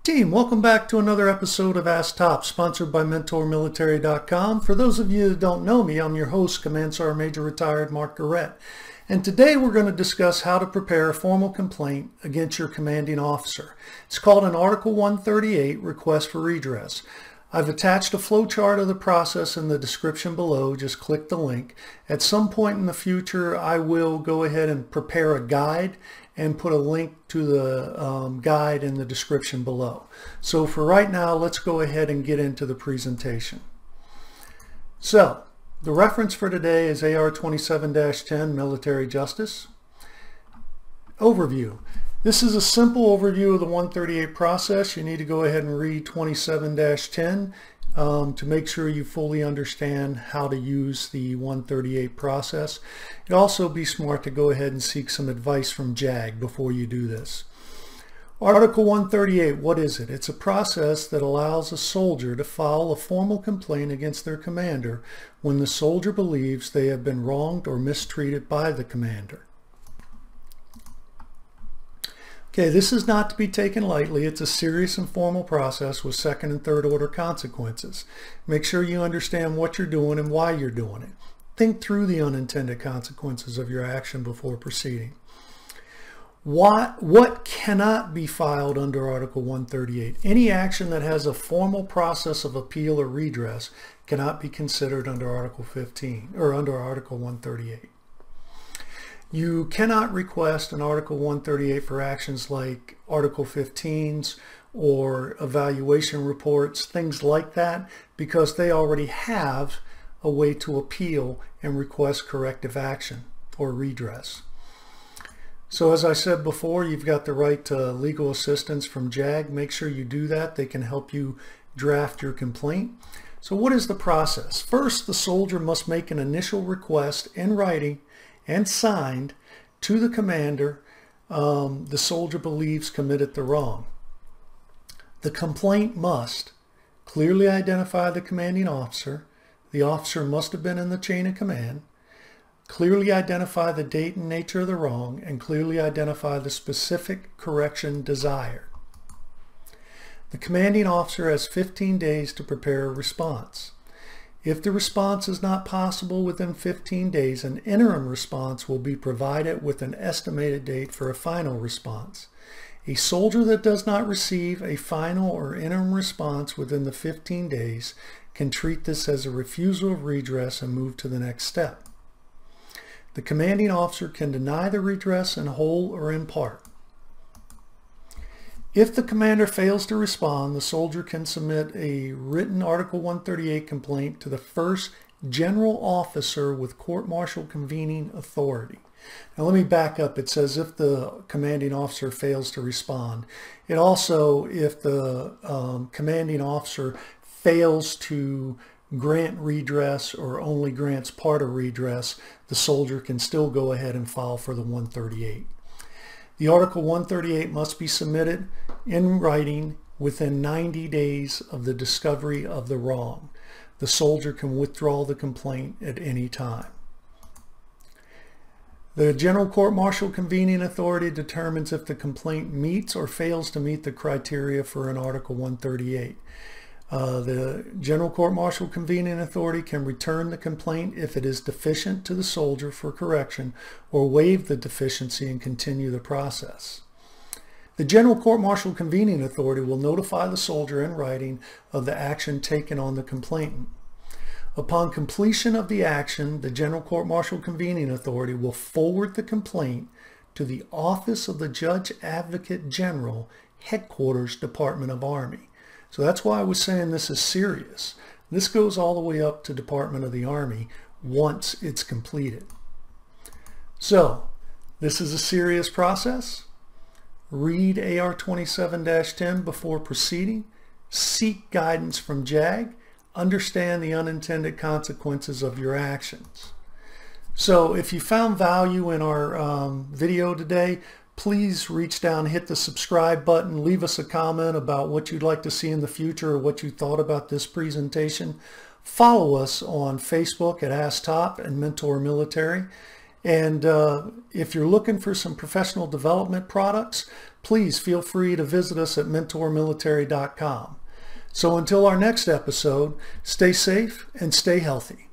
Team, welcome back to another episode of Ask Top, sponsored by MentorMilitary.com. For those of you that don't know me, I'm your host, Command Sergeant Major Retired Mark Garrett. And today we're going to discuss how to prepare a formal complaint against your commanding officer. It's called an Article 138 Request for Redress. I've attached a flowchart of the process in the description below. Just click the link. At some point in the future, I will go ahead and prepare a guide and put a link to the guide in the description below. So for right now, let's go ahead and get into the presentation. So the reference for today is AR 27-10 Military Justice. Overview. This is a simple overview of the 138 process. You need to go ahead and read 27-10 to make sure you fully understand how to use the 138 process. It'd also be smart to go ahead and seek some advice from JAG before you do this. Article 138, what is it? It's a process that allows a soldier to file a formal complaint against their commander when the soldier believes they have been wronged or mistreated by the commander. Okay, this is not to be taken lightly. It's a serious and formal process with second and third order consequences. Make sure you understand what you're doing and why you're doing it. Think through the unintended consequences of your action before proceeding. What cannot be filed under Article 138? Any action that has a formal process of appeal or redress cannot be considered under Article 15 or under Article 138. You cannot request an Article 138 for actions like Article 15s or evaluation reports, things like that, because they already have a way to appeal and request corrective action or redress. So as I said before, you've got the right to legal assistance from JAG. Make sure you do that. They can help you draft your complaint. So what is the process? First, the soldier must make an initial request in writing and signed to the commander the soldier believes committed the wrong. The complaint must clearly identify the commanding officer. The officer must have been in the chain of command, clearly identify the date and nature of the wrong, and clearly identify the specific correction desired. The commanding officer has 15 days to prepare a response. If the response is not possible within 15 days, an interim response will be provided with an estimated date for a final response. A soldier that does not receive a final or interim response within the 15 days can treat this as a refusal of redress and move to the next step. The commanding officer can deny the redress in whole or in part. If the commander fails to respond, the soldier can submit a written Article 138 complaint to the first general officer with court-martial convening authority. Now let me back up. It says if the commanding officer fails to respond. It also, if the commanding officer fails to grant redress or only grants part of redress, the soldier can still go ahead and file for the 138. The Article 138 must be submitted in writing within 90 days of the discovery of the wrong. The soldier can withdraw the complaint at any time. The General Court-Martial Convening Authority determines if the complaint meets or fails to meet the criteria for an Article 138. The General Court-Martial Convening Authority can return the complaint if it is deficient to the soldier for correction or waive the deficiency and continue the process. The General Court-Martial Convening Authority will notify the soldier in writing of the action taken on the complainant. Upon completion of the action, the General Court-Martial Convening Authority will forward the complaint to the Office of the Judge Advocate General, Headquarters, Department of Army. So that's why I was saying this is serious. This goes all the way up to Department of the Army once it's completed. So this is a serious process. Read AR 27-10 before proceeding. Seek guidance from JAG. Understand the unintended consequences of your actions. So if you found value in our video today, please reach down, hit the subscribe button, leave us a comment about what you'd like to see in the future or what you thought about this presentation. Follow us on Facebook at Ask Top and Mentor Military. And if you're looking for some professional development products, please feel free to visit us at mentormilitary.com. So until our next episode, stay safe and stay healthy.